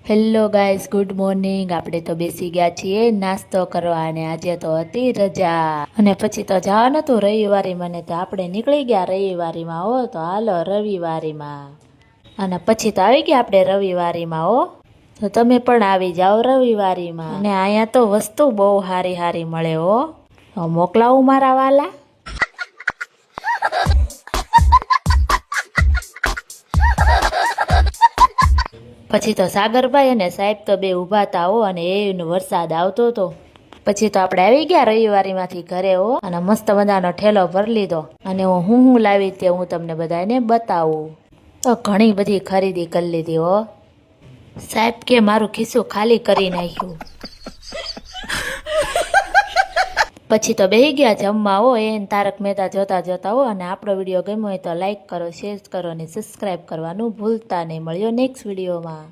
Hello guys, good morning. આપણે તો બેસી ગયા છીએ નાસ્તો કરવા અને આજે તો હતી રજા અને પછી તો જવાનું હતું રવિવારી મને તો આપણે નીકળી ગયા રવિવારીમાં હો। તો હાલો રવિવારીમાં અને પછી તો આવી ગયા આપણે રવિવારીમાં હો। તો તમે પણ આવી જાઓ રવિવારીમાં અને અહીંયા તો વસ્તુ બહુ સારી સારી મળે હો। તો મોકલાવું મારા વાલા। પછી તો સાગરભાઈ અને સાહેબ તો બે ઊભા હતા હો અને એનો વરસાદ આવતો હતો। પછી તો આપણે આવી ગયા રવિવારીમાંથી ઘરે હો અને મસ્ત મજાનો ઠેલો ભરી લીધો અને હું લાવી તે હું તમને બધાને બતાવું। તો ઘણી બધી ખરીદી કરી લીધી હો। સાહેબ કે મારું ખિસ્સું ખાલી કરી નાખ્યું। પછી તો બેસી ગયા જમવા હો એને તારક મહેતા જોતા જોતા હો। અને આપણો વિડીયો ગમ્યો હોય તો લાઈક કરો, શેર કરો અને સબસ્ક્રાઈબ કરવાનું ભૂલતા નહીં। મળ્યો નેક્સ્ટ વિડીયોમાં।